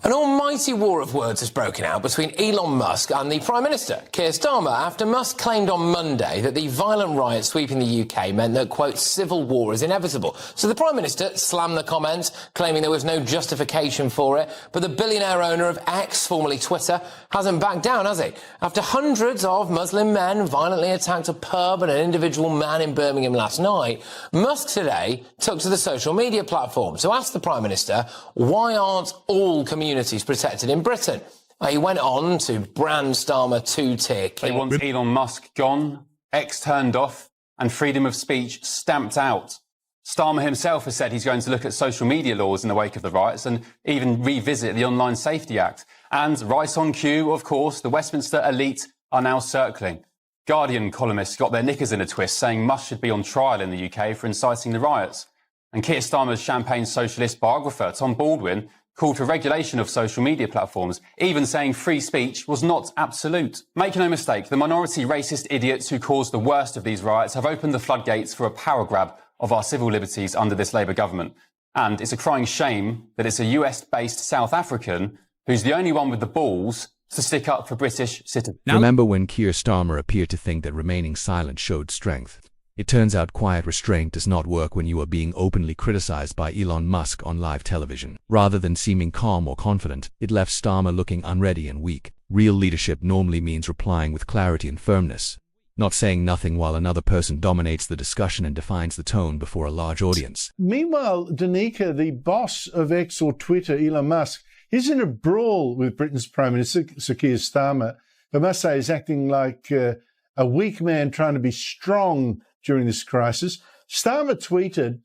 An almighty war of words has broken out between Elon Musk and the Prime Minister, Keir Starmer, after Musk claimed on Monday that the violent riots sweeping the UK meant that, quote, civil war is inevitable. So the Prime Minister slammed the comments, claiming there was no justification for it. But the billionaire owner of X, formerly Twitter, hasn't backed down, has he? After hundreds of Muslim men violently attacked a pub and an individual man in Birmingham last night, Musk today took to the social media platform to ask the Prime Minister, why aren't all communities protected in Britain? He went on to brand Starmer two-tier king. They want Elon Musk gone, X turned off, and freedom of speech stamped out. Starmer himself has said he's going to look at social media laws in the wake of the riots and even revisit the Online Safety Act. And right on cue, of course, the Westminster elite are now circling. Guardian columnists got their knickers in a twist, saying Musk should be on trial in the UK for inciting the riots. And Keir Starmer's champagne socialist biographer, Tom Baldwin, called for regulation of social media platforms, even saying free speech was not absolute. Make no mistake, the minority racist idiots who caused the worst of these riots have opened the floodgates for a power grab of our civil liberties under this Labour government. And it's a crying shame that it's a US-based South African who's the only one with the balls to stick up for British citizens. Remember when Keir Starmer appeared to think that remaining silent showed strength? It turns out quiet restraint does not work when you are being openly criticized by Elon Musk on live television. Rather than seeming calm or confident, it left Starmer looking unready and weak. Real leadership normally means replying with clarity and firmness, not saying nothing while another person dominates the discussion and defines the tone before a large audience. Meanwhile, Danica, the boss of X or Twitter, Elon Musk, is in a brawl with Britain's Prime Minister, Sir Keir Starmer. I must say, he's acting like a weak man trying to be strong during this crisis. Starmer tweeted,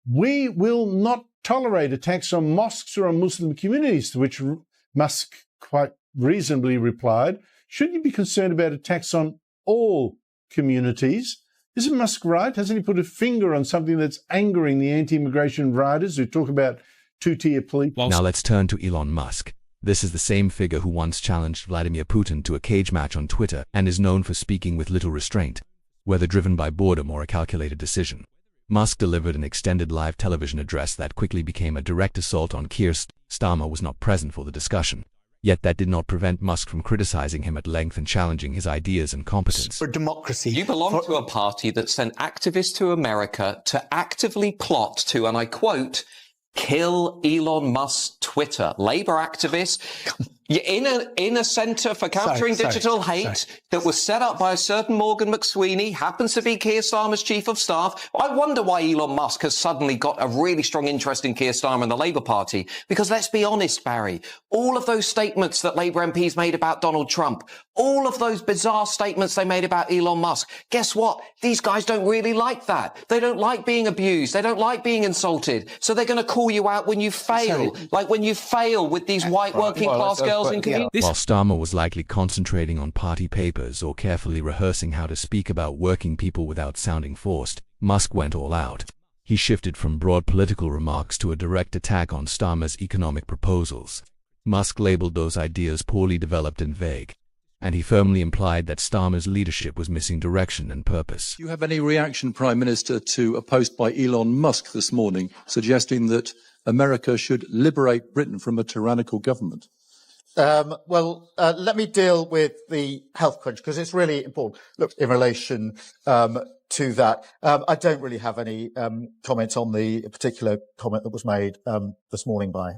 "We will not tolerate attacks on mosques or on Muslim communities," to which Musk quite reasonably replied, "Shouldn't you be concerned about attacks on all communities?" Isn't Musk right? Hasn't he put a finger on something that's angering the anti-immigration rioters who talk about two-tier police? Now let's turn to Elon Musk. This is the same figure who once challenged Vladimir Putin to a cage match on Twitter and is known for speaking with little restraint, whether driven by boredom or a calculated decision. Musk delivered an extended live television address that quickly became a direct assault on Keir Starmer was not present for the discussion. Yet that did not prevent Musk from criticizing him at length and challenging his ideas and competence. For democracy. You belong to a party that sent activists to America to actively plot to, and I quote, kill Elon Musk's Twitter. Labour activists in a centre for countering digital hate that was set up by a certain Morgan McSweeney, happens to be Keir Starmer's chief of staff. I wonder why Elon Musk has suddenly got a really strong interest in Keir Starmer and the Labour Party. Because let's be honest, Barry, all of those statements that Labour MPs made about Donald Trump, all of those bizarre statements they made about Elon Musk, guess what? These guys don't really like that. They don't like being abused. They don't like being insulted. So they're going to call you out when you fail, like when you fail with these white working class girls in communities. While Starmer was likely concentrating on party papers or carefully rehearsing how to speak about working people without sounding forced, Musk went all out. He shifted from broad political remarks to a direct attack on Starmer's economic proposals. Musk labeled those ideas poorly developed and vague, and he firmly implied that Starmer's leadership was missing direction and purpose. Do you have any reaction, Prime Minister, to a post by Elon Musk this morning suggesting that America should liberate Britain from a tyrannical government? Let me deal with the health crunch because it's really important. Look, in relation to that, I don't really have any comment on the particular comment that was made this morning by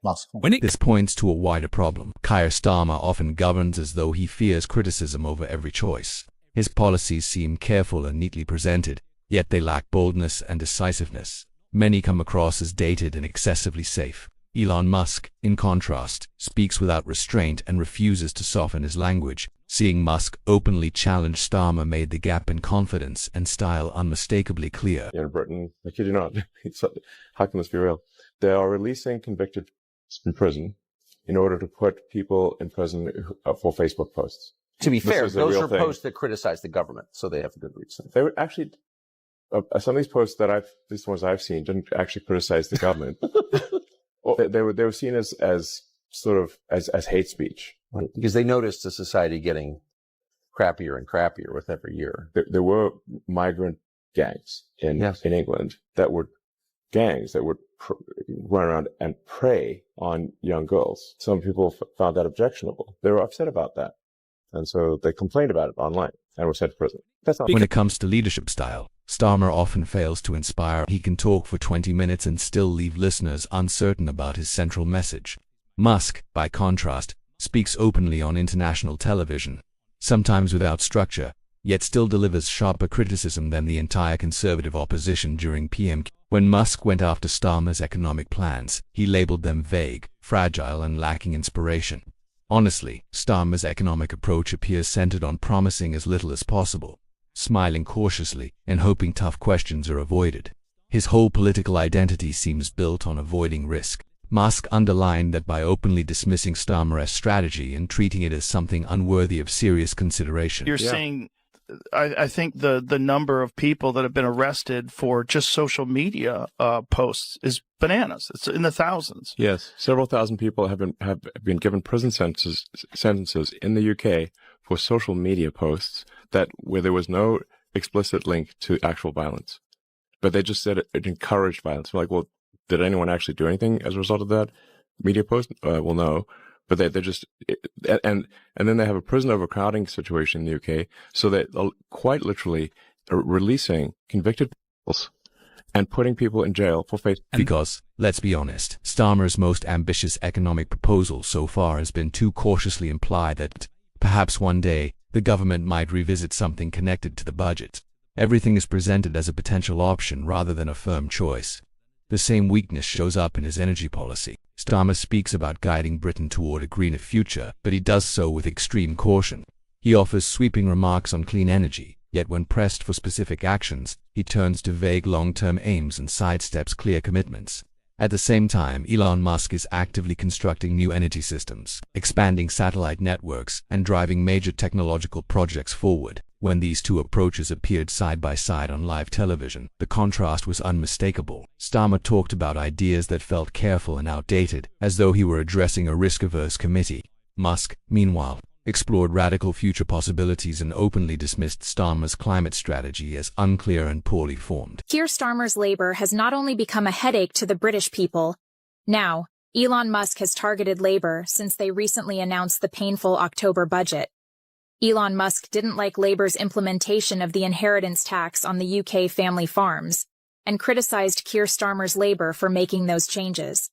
Musk. This points to a wider problem. Keir Starmer often governs as though he fears criticism over every choice. His policies seem careful and neatly presented, yet they lack boldness and decisiveness. Many come across as dated and excessively safe. Elon Musk, in contrast, speaks without restraint and refuses to soften his language. Seeing Musk openly challenge Starmer made the gap in confidence and style unmistakably clear. In Britain, I kid you not, how can this be real? They are releasing convicted in prison in order to put people in prison for Facebook posts. To be fair, those are posts that criticize the government, so they have a good reason. They would actually, some of these posts these ones I've seen, didn't actually criticize the government. They were seen as hate speech. Right. Because they noticed the society getting crappier and crappier with every year. There were migrant gangs in England that would gangs that would run around and prey on young girls. Some people found that objectionable. They were upset about that. And so they complained about it online and were sent to prison. That's not When it comes to leadership style, Starmer often fails to inspire. He can talk for 20 minutes and still leave listeners uncertain about his central message. Musk, by contrast, speaks openly on international television, sometimes without structure, yet still delivers sharper criticism than the entire conservative opposition during PMQ. When Musk went after Starmer's economic plans, he labeled them vague, fragile, and lacking inspiration. Honestly, Starmer's economic approach appears centered on promising as little as possible, smiling cautiously, and hoping tough questions are avoided. His whole political identity seems built on avoiding risk. Musk underlined that by openly dismissing Starmer's strategy and treating it as something unworthy of serious consideration. You're saying, I think the number of people that have been arrested for just social media posts is bananas. It's in the thousands. Yes, several thousand people have been given prison sentences in the UK for social media posts where there was no explicit link to actual violence, but they just said it encouraged violence. We're like, well, did anyone actually do anything as a result of that media post? Well, no. But they just, and then they have a prison overcrowding situation in the UK, so they're quite literally releasing convicted people and putting people in jail for faith. Because, let's be honest, Starmer's most ambitious economic proposal so far has been too cautiously implied that perhaps one day the government might revisit something connected to the budget. Everything is presented as a potential option rather than a firm choice. The same weakness shows up in his energy policy. Starmer speaks about guiding Britain toward a greener future, but he does so with extreme caution. He offers sweeping remarks on clean energy, yet when pressed for specific actions, he turns to vague long-term aims and sidesteps clear commitments. At the same time, Elon Musk is actively constructing new energy systems, expanding satellite networks, and driving major technological projects forward. When these two approaches appeared side by side on live television, the contrast was unmistakable. Starmer talked about ideas that felt careful and outdated, as though he were addressing a risk-averse committee. Musk, meanwhile, explored radical future possibilities and openly dismissed Starmer's climate strategy as unclear and poorly formed. Keir Starmer's Labour has not only become a headache to the British people. Now, Elon Musk has targeted Labour since they recently announced the painful October budget. Elon Musk didn't like Labour's implementation of the inheritance tax on the UK family farms, and criticized Keir Starmer's Labour for making those changes.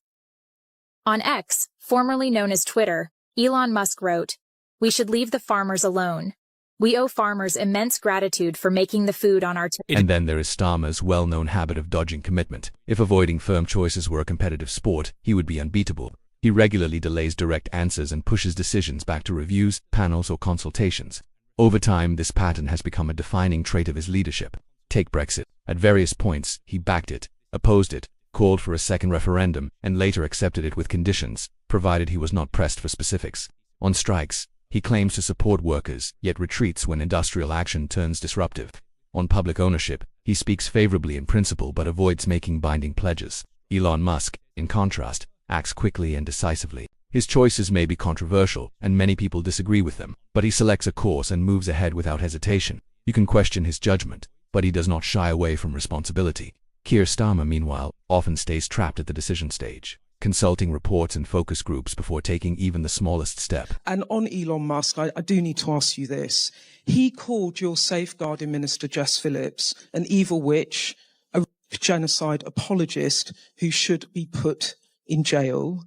On X, formerly known as Twitter, Elon Musk wrote, "We should leave the farmers alone. We owe farmers immense gratitude for making the food on our table." And then there is Starmer's well-known habit of dodging commitment. If avoiding firm choices were a competitive sport, he would be unbeatable. He regularly delays direct answers and pushes decisions back to reviews, panels, or consultations. Over time, this pattern has become a defining trait of his leadership. Take Brexit. At various points, he backed it, opposed it, called for a second referendum, and later accepted it with conditions, provided he was not pressed for specifics. On strikes, he claims to support workers, yet retreats when industrial action turns disruptive. On public ownership, he speaks favorably in principle but avoids making binding pledges. Elon Musk, in contrast, acts quickly and decisively. His choices may be controversial, and many people disagree with them, but he selects a course and moves ahead without hesitation. You can question his judgment, but he does not shy away from responsibility. Keir Starmer, meanwhile, often stays trapped at the decision stage, consulting reports and focus groups before taking even the smallest step. And on Elon Musk, I do need to ask you this. He called your safeguarding minister, Jess Phillips, an evil witch, a genocide apologist who should be put in jail.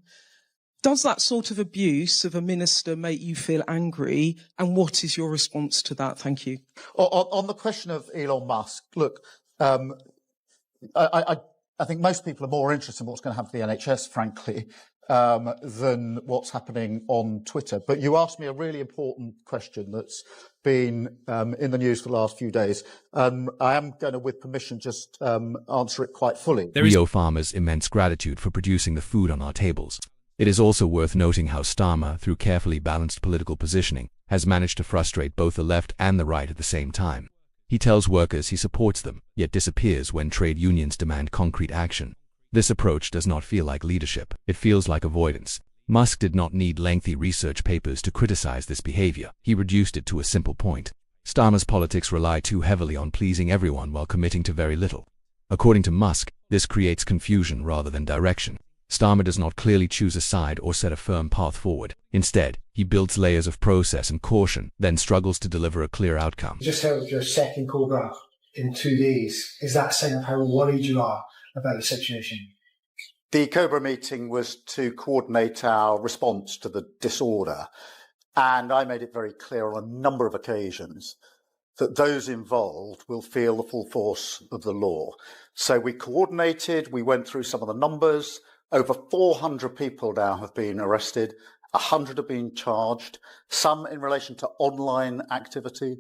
Does that sort of abuse of a minister make you feel angry? And what is your response to that? Thank you. On the question of Elon Musk, look, I think most people are more interested in what's going to happen to the NHS, frankly, than what's happening on Twitter. But you asked me a really important question that's been in the news for the last few days. I am going to, with permission, just answer it quite fully. We owe farmers immense gratitude for producing the food on our tables. It is also worth noting how Starmer, through carefully balanced political positioning, has managed to frustrate both the left and the right at the same time. He tells workers he supports them, yet disappears when trade unions demand concrete action. This approach does not feel like leadership. It feels like avoidance. Musk did not need lengthy research papers to criticize this behavior. He reduced it to a simple point. Starmer's politics rely too heavily on pleasing everyone while committing to very little. According to Musk, this creates confusion rather than direction. Starmer does not clearly choose a side or set a firm path forward. Instead, he builds layers of process and caution, then struggles to deliver a clear outcome. You just held your second Cobra in 2 days. Is that a sign of how worried you are about the situation? The Cobra meeting was to coordinate our response to the disorder. And I made it very clear on a number of occasions that those involved will feel the full force of the law. So we coordinated, we went through some of the numbers. Over 400 people now have been arrested, 100 have been charged, some in relation to online activity,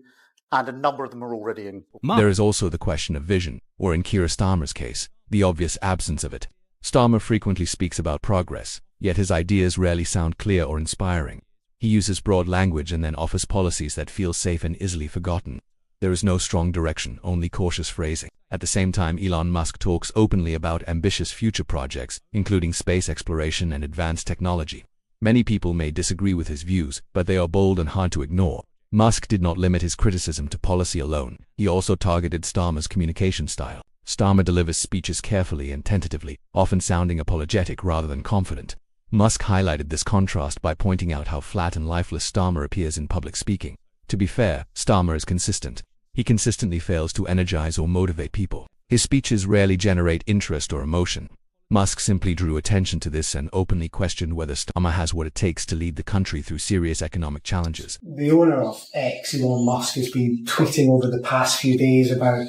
and a number of them are already in. There is also the question of vision, or in Keir Starmer's case, the obvious absence of it. Starmer frequently speaks about progress, yet his ideas rarely sound clear or inspiring. He uses broad language and then offers policies that feel safe and easily forgotten. There is no strong direction, only cautious phrasing. At the same time, Elon Musk talks openly about ambitious future projects, including space exploration and advanced technology. Many people may disagree with his views, but they are bold and hard to ignore. Musk did not limit his criticism to policy alone. He also targeted Starmer's communication style. Starmer delivers speeches carefully and tentatively, often sounding apologetic rather than confident. Musk highlighted this contrast by pointing out how flat and lifeless Starmer appears in public speaking. To be fair, Starmer is consistent. He consistently fails to energize or motivate people. His speeches rarely generate interest or emotion. Musk simply drew attention to this and openly questioned whether Starmer has what it takes to lead the country through serious economic challenges. The owner of X, Elon Musk, has been tweeting over the past few days about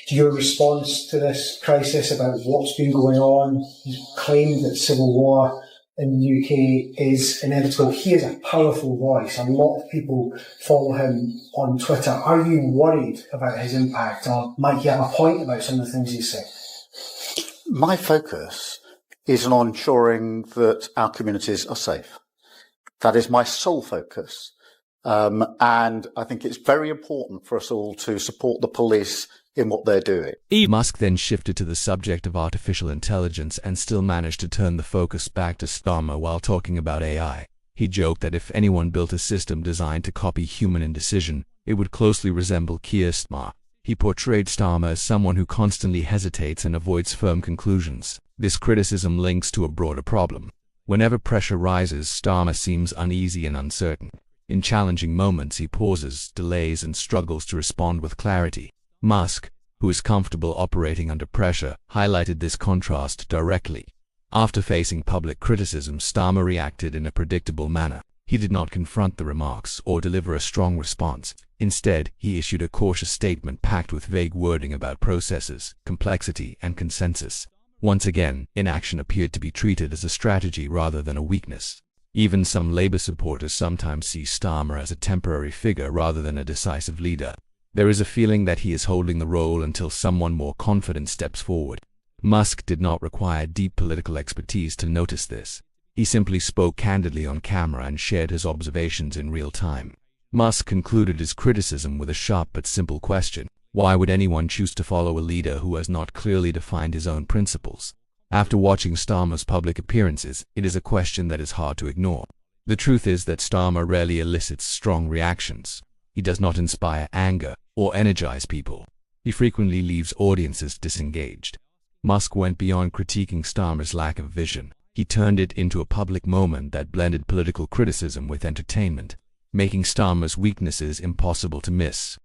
your response to this crisis, about what's been going on. He's claimed that civil war in the UK is inevitable. He has a powerful voice. A lot of people follow him on Twitter. Are you worried about his impact, or might he have a point about some of the things he said? My focus is on ensuring that our communities are safe. That is my sole focus. And I think it's very important for us all to support the police in what they're doing. Musk then shifted to the subject of artificial intelligence and still managed to turn the focus back to Starmer while talking about AI. He joked that if anyone built a system designed to copy human indecision, it would closely resemble Keir Starmer. He portrayed Starmer as someone who constantly hesitates and avoids firm conclusions. This criticism links to a broader problem. Whenever pressure rises, Starmer seems uneasy and uncertain. In challenging moments, he pauses, delays, and struggles to respond with clarity. Musk, who is comfortable operating under pressure, highlighted this contrast directly. After facing public criticism, Starmer reacted in a predictable manner. He did not confront the remarks or deliver a strong response. Instead, he issued a cautious statement packed with vague wording about processes, complexity, and consensus. Once again, inaction appeared to be treated as a strategy rather than a weakness. Even some Labour supporters sometimes see Starmer as a temporary figure rather than a decisive leader. There is a feeling that he is holding the role until someone more confident steps forward. Musk did not require deep political expertise to notice this. He simply spoke candidly on camera and shared his observations in real time. Musk concluded his criticism with a sharp but simple question: why would anyone choose to follow a leader who has not clearly defined his own principles? After watching Starmer's public appearances, it is a question that is hard to ignore. The truth is that Starmer rarely elicits strong reactions. He does not inspire anger or energize people. He frequently leaves audiences disengaged. Musk went beyond critiquing Starmer's lack of vision. He turned it into a public moment that blended political criticism with entertainment, making Starmer's weaknesses impossible to miss.